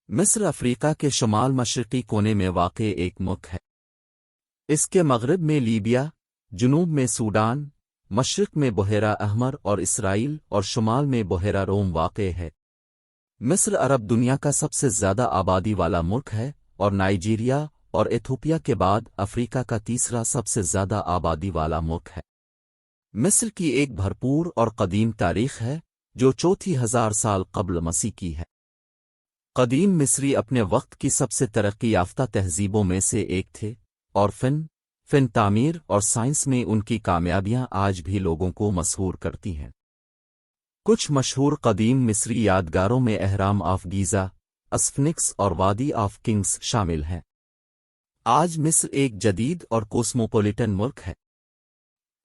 مصر افریقہ کے شمال مشرقی کونے میں واقع ایک ملک ہے۔ اس کے مغرب میں لیبیا، جنوب میں سوڈان، مشرق میں بحیرہ احمر اور اسرائیل اور شمال میں بحیرہ روم واقع ہے۔ مصر عرب دنیا کا سب سے زیادہ آبادی والا ملک ہے اور نائجیریا اور ایتھوپیا کے بعد افریقہ کا تیسرا سب سے زیادہ آبادی والا ملک ہے۔ مصر کی ایک بھرپور اور قدیم تاریخ ہے جو 4000 سال قبل مسیح کی ہے۔ قدیم مصری اپنے وقت کی سب سے ترقی یافتہ تہذیبوں میں سے ایک تھے اور فن تعمیر اور سائنس میں ان کی کامیابیاں آج بھی لوگوں کو مسحور کرتی ہیں۔ کچھ مشہور قدیم مصری یادگاروں میں اہرام آف گیزا، اسفنکس اور وادی آف کنگز شامل ہیں۔ آج مصر ایک جدید اور کوسموپولیٹن ملک ہے۔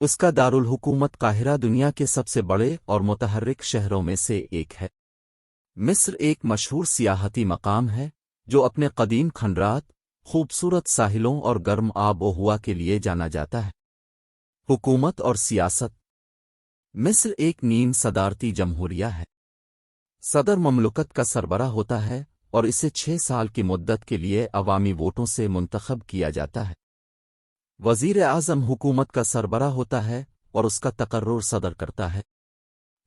اس کا دارالحکومت قاہرہ دنیا کے سب سے بڑے اور متحرک شہروں میں سے ایک ہے۔ مصر ایک مشہور سیاحتی مقام ہے جو اپنے قدیم کھنڈرات، خوبصورت ساحلوں اور گرم آب و ہوا کے لیے جانا جاتا ہے۔ حکومت اور سیاست۔ مصر ایک نیم صدارتی جمہوریہ ہے۔ صدر مملکت کا سربراہ ہوتا ہے اور اسے 6 سال کی مدت کے لیے عوامی ووٹوں سے منتخب کیا جاتا ہے۔ وزیر اعظم حکومت کا سربراہ ہوتا ہے اور اس کا تقرر صدر کرتا ہے۔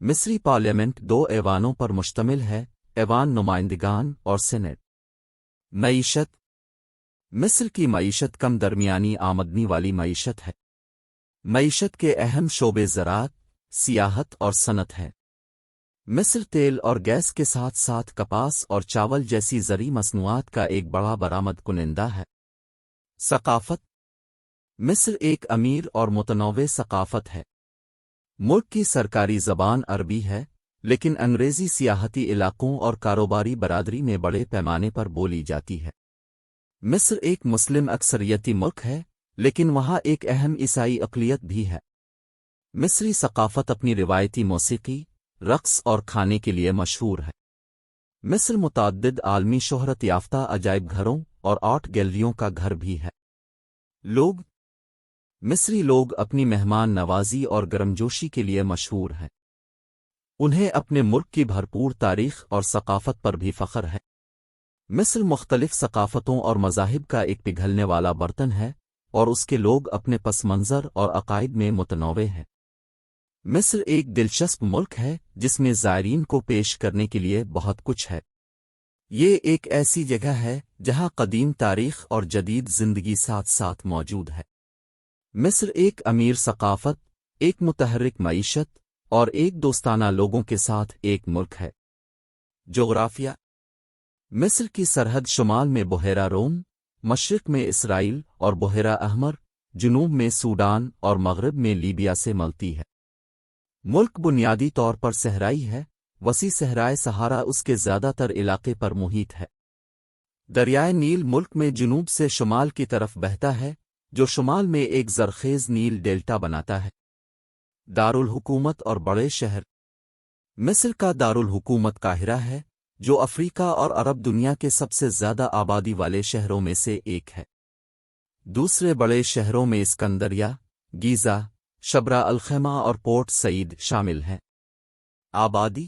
مصری پارلیمنٹ 2 ایوانوں پر مشتمل ہے، ایوان نمائندگان اور سینٹ۔ معیشت۔ مصر کی معیشت کم درمیانی آمدنی والی معیشت ہے۔ معیشت کے اہم شعبے زراعت، سیاحت اور صنعت ہیں۔ مصر تیل اور گیس کے ساتھ ساتھ کپاس اور چاول جیسی زرعی مصنوعات کا ایک بڑا برآمد کنندہ ہے۔ ثقافت۔ مصر ایک امیر اور متنوع ثقافت ہے۔ ملک کی سرکاری زبان عربی ہے، لیکن انگریزی سیاحتی علاقوں اور کاروباری برادری میں بڑے پیمانے پر بولی جاتی ہے۔ مصر ایک مسلم اکثریتی ملک ہے، لیکن وہاں ایک اہم عیسائی اقلیت بھی ہے۔ مصری ثقافت اپنی روایتی موسیقی، رقص اور کھانے کے لیے مشہور ہے۔ مصر متعدد عالمی شہرت یافتہ عجائب گھروں اور آرٹ گیلریوں کا گھر بھی ہے۔ مصری لوگ اپنی مہمان نوازی اور گرمجوشی کے لیے مشہور ہیں۔ انہیں اپنے ملک کی بھرپور تاریخ اور ثقافت پر بھی فخر ہے۔ مصر مختلف ثقافتوں اور مذاہب کا ایک پگھلنے والا برتن ہے اور اس کے لوگ اپنے پس منظر اور عقائد میں متنوع ہیں۔ مصر ایک دلچسپ ملک ہے جس میں زائرین کو پیش کرنے کے لیے بہت کچھ ہے۔ یہ ایک ایسی جگہ ہے جہاں قدیم تاریخ اور جدید زندگی ساتھ ساتھ موجود ہے۔ مصر ایک امیر ثقافت، ایک متحرک معیشت اور ایک دوستانہ لوگوں کے ساتھ ایک ملک ہے۔ جغرافیہ۔ مصر کی سرحد شمال میں بحیرہ روم، مشرق میں اسرائیل اور بحیرہ احمر، جنوب میں سوڈان اور مغرب میں لیبیا سے ملتی ہے۔ ملک بنیادی طور پر صحرائی ہے، وسیع صحرائے سہارا اس کے زیادہ تر علاقے پر محیط ہے۔ دریائے نیل ملک میں جنوب سے شمال کی طرف بہتا ہے، جو شمال میں ایک زرخیز نیل ڈیلٹا بناتا ہے۔ دارالحکومت اور بڑے شہر۔ مصر کا دارالحکومت قاہرہ ہے، جو افریقہ اور عرب دنیا کے سب سے زیادہ آبادی والے شہروں میں سے ایک ہے۔ دوسرے بڑے شہروں میں اسکندریہ، گیزا، شبرا الخیمہ اور پورٹ سعید شامل ہیں۔ آبادی۔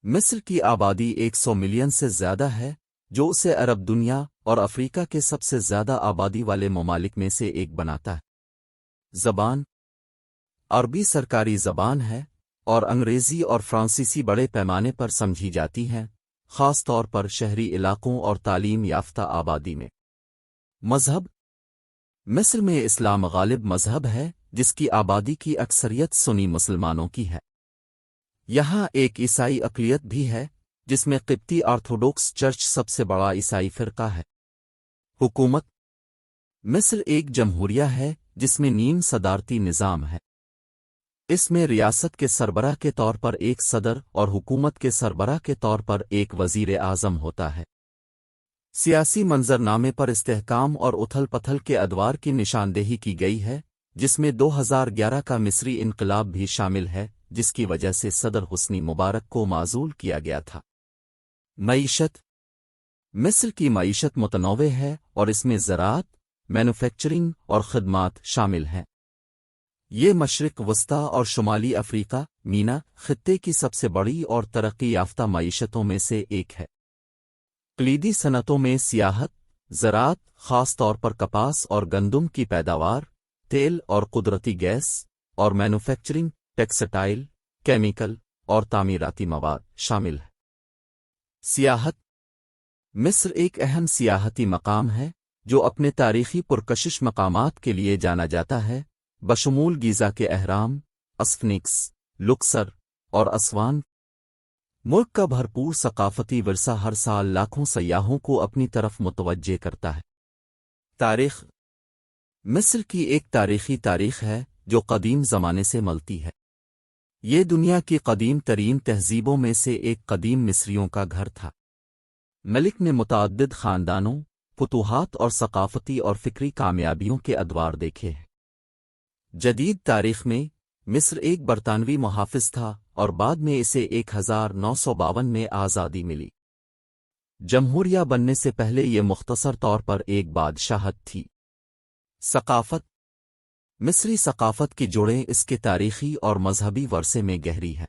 مصر کی آبادی 100 ملین سے زیادہ ہے، جو اسے عرب دنیا اور افریقہ کے سب سے زیادہ آبادی والے ممالک میں سے ایک بناتا ہے۔ زبان۔ عربی سرکاری زبان ہے اور انگریزی اور فرانسیسی بڑے پیمانے پر سمجھی جاتی ہیں، خاص طور پر شہری علاقوں اور تعلیم یافتہ آبادی میں۔ مذہب۔ مصر میں اسلام غالب مذہب ہے، جس کی آبادی کی اکثریت سنی مسلمانوں کی ہے۔ یہاں ایک عیسائی اقلیت بھی ہے، جس میں قبطی آرتھوڈوکس چرچ سب سے بڑا عیسائی فرقہ ہے۔ حکومت۔ مصر ایک جمہوریہ ہے جس میں نیم صدارتی نظام ہے۔ اس میں ریاست کے سربراہ کے طور پر ایک صدر اور حکومت کے سربراہ کے طور پر ایک وزیر اعظم ہوتا ہے۔ سیاسی منظرنامے پر استحکام اور اتھل پتھل کے ادوار کی نشاندہی کی گئی ہے، جس میں 2011 کا مصری انقلاب بھی شامل ہے، جس کی وجہ سے صدر حسنی مبارک کو معزول کیا گیا تھا۔ معیشت۔ مصر کی معیشت متنوع ہے اور اس میں زراعت، مینوفیکچرنگ اور خدمات شامل ہیں۔ یہ مشرق وسطیٰ اور شمالی افریقہ مینا خطے کی سب سے بڑی اور ترقی یافتہ معیشتوں میں سے ایک ہے۔ کلیدی صنعتوں میں سیاحت، زراعت خاص طور پر کپاس اور گندم کی پیداوار، تیل اور قدرتی گیس، اور مینوفیکچرنگ، ٹیکسٹائل، کیمیکل اور تعمیراتی مواد شامل ہے۔ سیاحت مصر ایک اہم سیاحتی مقام ہے جو اپنے تاریخی پرکشش مقامات کے لیے جانا جاتا ہے، بشمول گیزا کے اہرام، اسفنکس، لکسر اور اسوان۔ ملک کا بھرپور ثقافتی ورثہ ہر سال لاکھوں سیاحوں کو اپنی طرف متوجہ کرتا ہے۔ تاریخ مصر کی ایک تاریخی تاریخ ہے جو قدیم زمانے سے ملتی ہے۔ یہ دنیا کی قدیم ترین تہذیبوں میں سے ایک قدیم مصریوں کا گھر تھا۔ ملک نے متعدد خاندانوں، فتوحات اور ثقافتی اور فکری کامیابیوں کے ادوار دیکھے ہیں۔ جدید تاریخ میں مصر ایک برطانوی محافظ تھا اور بعد میں اسے 1952 میں آزادی ملی۔ جمہوریہ بننے سے پہلے یہ مختصر طور پر ایک بادشاہت تھی۔ ثقافت مصری ثقافت کی جڑیں اس کے تاریخی اور مذہبی ورثے میں گہری ہے۔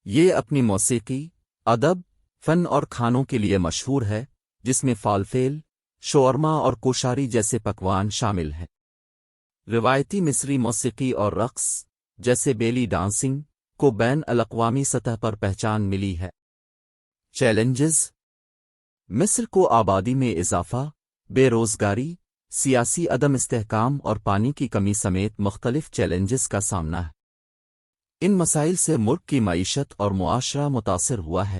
یہ اپنی موسیقی، ادب، فن اور کھانوں کے لیے مشہور ہے، جس میں فالفیل، شورما اور کوشاری جیسے پکوان شامل ہیں۔ روایتی مصری موسیقی اور رقص، جیسے بیلی ڈانسنگ، کو بین الاقوامی سطح پر پہچان ملی ہے۔ چیلنجز مصر کو آبادی میں اضافہ، بے روزگاری، سیاسی عدم استحکام اور پانی کی کمی سمیت مختلف چیلنجز کا سامنا ہے۔ ان مسائل سے ملک کی معیشت اور معاشرہ متاثر ہوا ہے۔